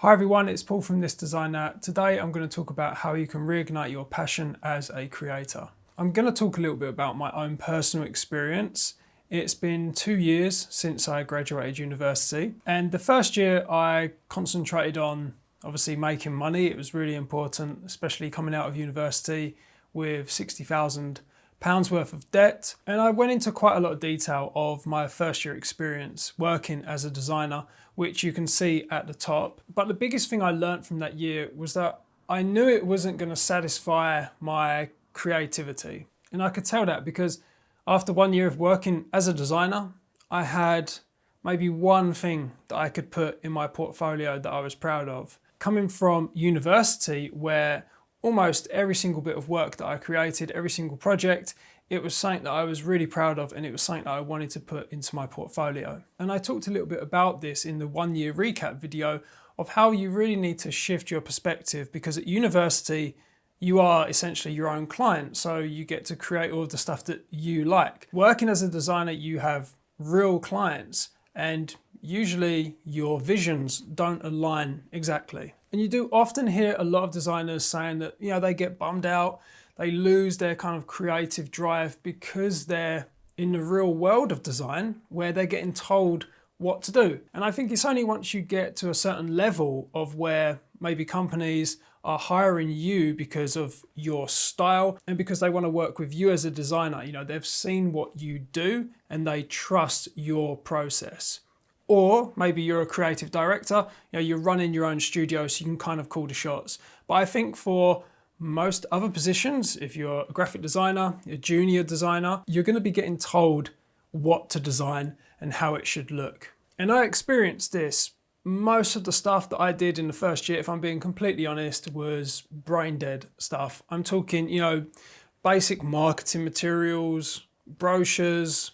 Hi everyone, it's Paul from This Designer. Today I'm going to talk about how you can reignite your passion as a creator. I'm going to talk a little bit about my own personal experience. It's been 2 years since I graduated university, and the first year I concentrated on obviously making money. It was really important, especially coming out of university with £60,000 worth of debt. And I went into quite a lot of detail of my first year experience working as a designer, which you can see at the top. But the biggest thing I learned from that year was that I knew it wasn't going to satisfy my creativity. And I could tell that because after 1 year of working as a designer, I had maybe one thing that I could put in my portfolio that I was proud of. Coming from university, where almost every single bit of work that I created, every single project, it was something that I was really proud of, and it was something that I wanted to put into my portfolio. And I talked a little bit about this in the 1 year recap video of how you really need to shift your perspective, because at university, you are essentially your own client. So you get to create all of the stuff that you like. Working as a designer, you have real clients, and usually your visions don't align exactly. And you do often hear a lot of designers saying that, they get bummed out, they lose their kind of creative drive because they're in the real world of design where they're getting told what to do. And I think it's only once you get to a certain level of where maybe companies are hiring you because of your style and because they want to work with you as a designer. They've seen what you do and they trust your process. Or maybe you're a creative director, you're running your own studio, so you can kind of call the shots. But I think for most other positions, if you're a graphic designer, a junior designer, you're going to be getting told what to design and how it should look. And I experienced this. Most of the stuff that I did in the first year, if I'm being completely honest, was brain dead stuff. I'm talking, basic marketing materials, brochures,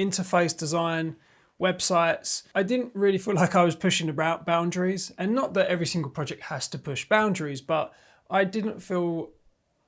interface design, websites. I didn't really feel like I was pushing about boundaries, and not that every single project has to push boundaries, but I didn't feel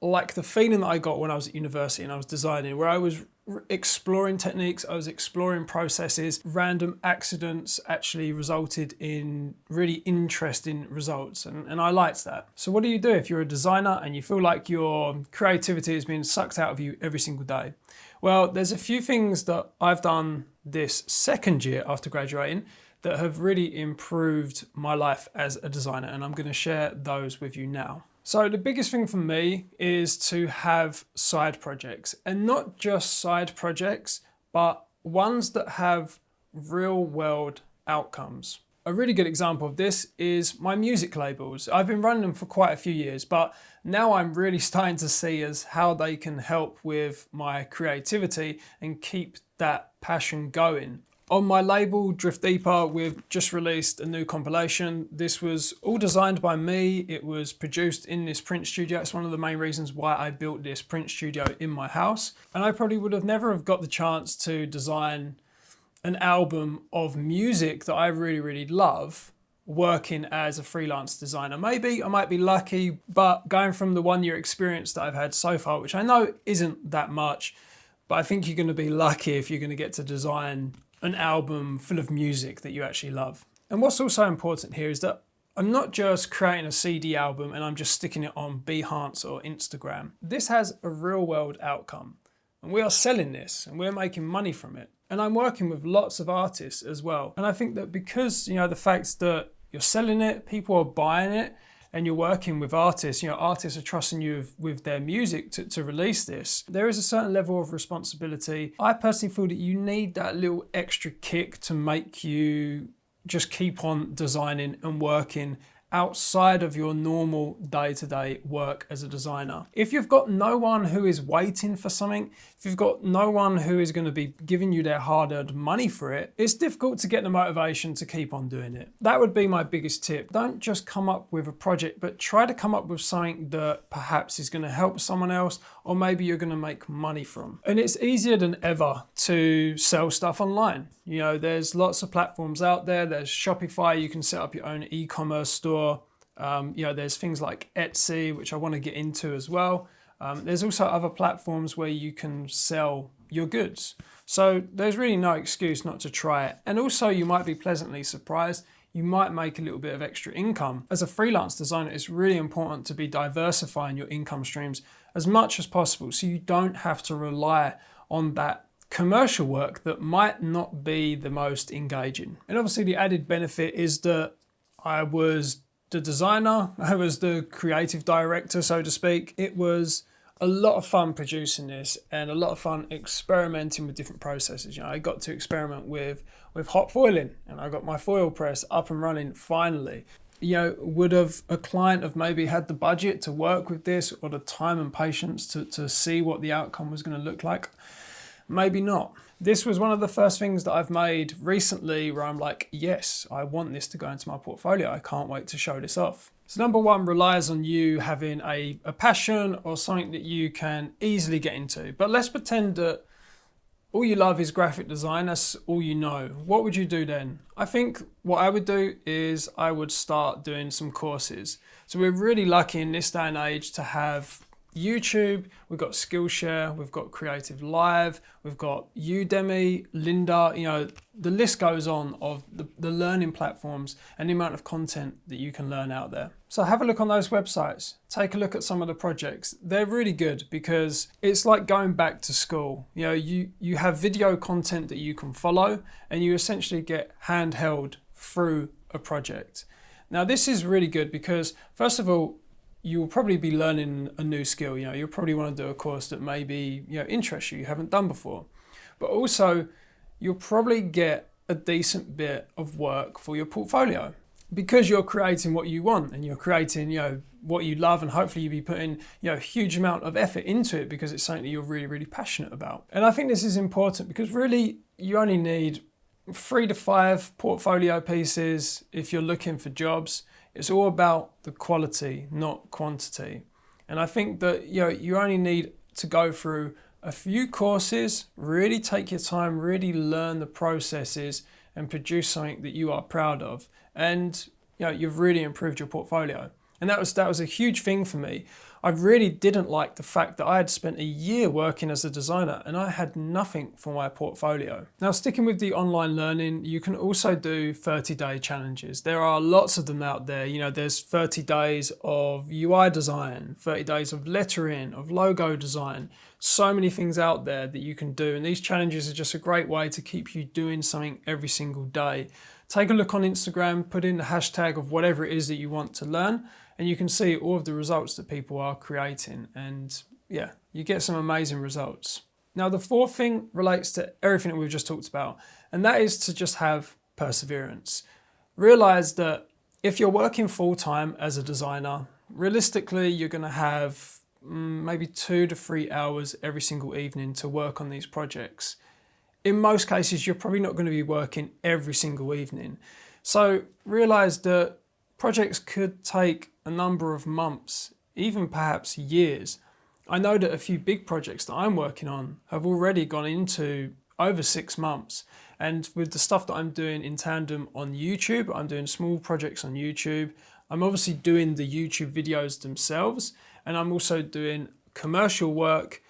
like the feeling that I got when I was at university and I was designing, where I was exploring techniques, I was exploring processes. Random accidents actually resulted in really interesting results, and I liked that. So what do you do if you're a designer and you feel like your creativity is being sucked out of you every single day? Well, there's a few things that I've done this second year after graduating that have really improved my life as a designer, and I'm going to share those with you now. So the biggest thing for me is to have side projects, and not just side projects, but ones that have real world outcomes. A really good example of this is my music labels. I've been running them for quite a few years, but now I'm really starting to see as how they can help with my creativity and keep that passion going. On my label, Drift Deeper, we've just released a new compilation. This was all designed by me. It was produced in this print studio. It's one of the main reasons why I built this print studio in my house. And I probably would have never have got the chance to design an album of music that I really, really love working as a freelance designer. Maybe I might be lucky, but going from the 1 year experience that I've had so far, which I know isn't that much, but I think you're going to be lucky if you're going to get to design an album full of music that you actually love. And what's also important here is that I'm not just creating a CD album and I'm just sticking it on Behance or Instagram. This has a real world outcome, and we are selling this and we're making money from it. And I'm working with lots of artists as well. And I think that because, the fact that you're selling it, people are buying it, and you're working with artists, artists are trusting you with their music to release this, there is a certain level of responsibility. I personally feel that you need that little extra kick to make you just keep on designing and working outside of your normal day-to-day work as a designer. If you've got no one who is waiting for something, if you've got no one who is going to be giving you their hard-earned money for it, it's difficult to get the motivation to keep on doing it. That would be my biggest tip. Don't just come up with a project, but try to come up with something that perhaps is going to help someone else, or maybe you're going to make money from. And it's easier than ever to sell stuff online. There's lots of platforms out there. There's Shopify, you can set up your own e-commerce store. There's things like Etsy, which I want to get into as well. There's also other platforms where you can sell your goods. So there's really no excuse not to try it. And also you might be pleasantly surprised. you might make a little bit of extra income. As a freelance designer, it's really important to be diversifying your income streams as much as possible so you don't have to rely on that commercial work that might not be the most engaging. And obviously the added benefit is that I was the designer, I was the creative director, so to speak. It was a lot of fun producing this and a lot of fun experimenting with different processes. I got to experiment with hot foiling, and I got my foil press up and running finally. Would have a client have maybe had the budget to work with this or the time and patience to see what the outcome was going to look like? Maybe not. This was one of the first things that I've made recently where I'm like, yes, I want this to go into my portfolio. I can't wait to show this off. So number one relies on you having a passion or something that you can easily get into. But let's pretend that all you love is graphic design. That's all you know. What would you do then? I think what I would do is I would start doing some courses. So we're really lucky in this day and age to have YouTube, we've got Skillshare, we've got Creative Live, we've got Udemy, Lynda, the list goes on of the learning platforms and the amount of content that you can learn out there. So have a look on those websites, take a look at some of the projects. They're really good because it's like going back to school. You have video content that you can follow and you essentially get handheld through a project. Now this is really good because first of all, you'll probably be learning a new skill. You'll probably want to do a course that maybe interests you haven't done before. But also, you'll probably get a decent bit of work for your portfolio because you're creating what you want and you're creating what you love, and hopefully you'll be putting a huge amount of effort into it because it's something that you're really, really passionate about. And I think this is important because really you only need 3 to 5 portfolio pieces if you're looking for jobs. It's all about the quality, not quantity. And I think that you only need to go through a few courses, really take your time, really learn the processes and produce something that you are proud of. And you've really improved your portfolio. And that was a huge thing for me. I really didn't like the fact that I had spent a year working as a designer and I had nothing for my portfolio. Now, sticking with the online learning, you can also do 30-day challenges. There are lots of them out there. There's 30 days of UI design, 30 days of lettering, of logo design. So many things out there that you can do. And these challenges are just a great way to keep you doing something every single day. Take a look on Instagram, put in the hashtag of whatever it is that you want to learn, and you can see all of the results that people are creating. And yeah, you get some amazing results. Now, the fourth thing relates to everything that we've just talked about, and that is to just have perseverance. Realize that if you're working full-time as a designer, realistically, you're going to have maybe 2 to 3 hours every single evening to work on these projects. In most cases, you're probably not going to be working every single evening. So realize that projects could take a number of months, even perhaps years. I know that a few big projects that I'm working on have already gone into over 6 months. And with the stuff that I'm doing in tandem on YouTube, I'm doing small projects on YouTube. I'm obviously doing the YouTube videos themselves, and I'm also doing commercial work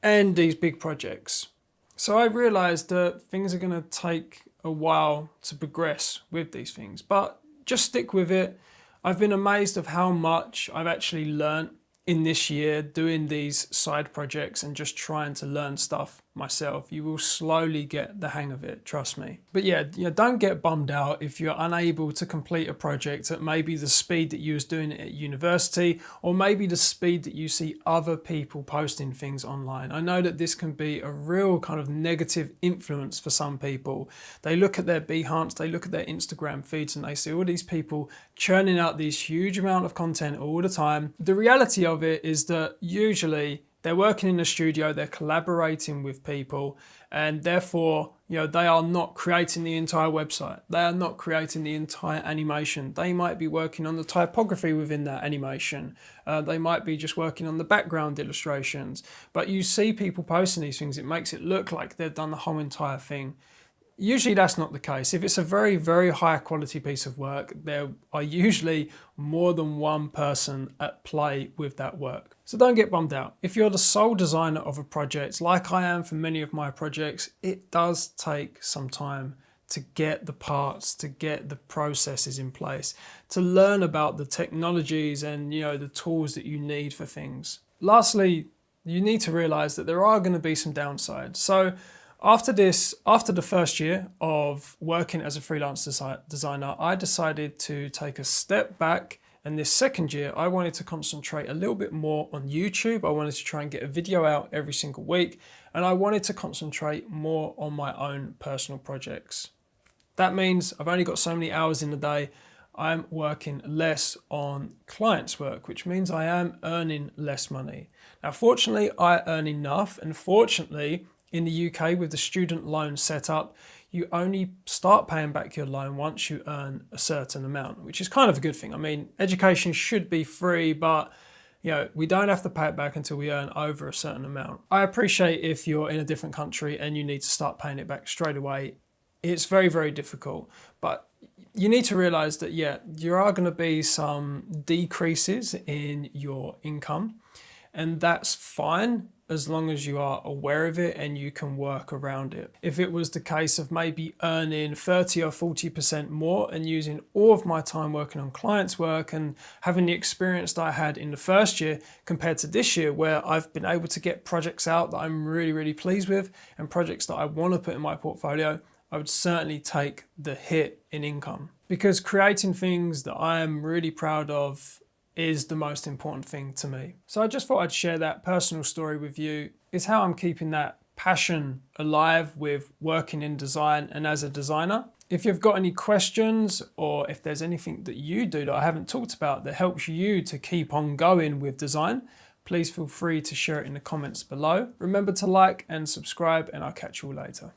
and these big projects. So I realized that things are going to take a while to progress with these things, but just stick with it. I've been amazed of how much I've actually learned in this year doing these side projects and just trying to learn stuff myself. You will slowly get the hang of it, trust me. But yeah, don't get bummed out if you're unable to complete a project at maybe the speed that you was doing it at university, or maybe the speed that you see other people posting things online. I know that this can be a real kind of negative influence for some people. They look at their Behance, they look at their Instagram feeds, and they see all these people churning out these huge amount of content all the time. The reality of it is that usually they're working in a studio, they're collaborating with people, and therefore, they are not creating the entire website. They are not creating the entire animation. They might be working on the typography within that animation. They might be just working on the background illustrations. But you see people posting these things, it makes it look like they've done the whole entire thing. Usually that's not the case. If it's a very, very high quality piece of work, there are usually more than one person at play with that work. So don't get bummed out. If you're the sole designer of a project, like I am for many of my projects, it does take some time to get the parts, to get the processes in place, to learn about the technologies and the tools that you need for things. Lastly, you need to realize that there are going to be some downsides. So after the first year of working as a freelance designer, I decided to take a step back. And this second year, I wanted to concentrate a little bit more on YouTube. I wanted to try and get a video out every single week. And I wanted to concentrate more on my own personal projects. That means I've only got so many hours in the day. I'm working less on clients' work, which means I am earning less money. Now, fortunately, I earn enough. And fortunately, in the UK, with the student loan set up, you only start paying back your loan once you earn a certain amount, which is kind of a good thing. I mean, education should be free, but we don't have to pay it back until we earn over a certain amount. I appreciate if you're in a different country and you need to start paying it back straight away. It's very, very difficult, but you need to realize that, there are going to be some decreases in your income, and that's fine as long as you are aware of it and you can work around it. If it was the case of maybe earning 30 or 40% more and using all of my time working on clients' work and having the experience that I had in the first year compared to this year, where I've been able to get projects out that I'm really, really pleased with and projects that I want to put in my portfolio, I would certainly take the hit in income, because creating things that I am really proud of is the most important thing to me. So I just thought I'd share that personal story with you. It's how I'm keeping that passion alive with working in design and as a designer. If you've got any questions, or if there's anything that you do that I haven't talked about that helps you to keep on going with design, please feel free to share it in the comments below. Remember to like and subscribe, and I'll catch you all later.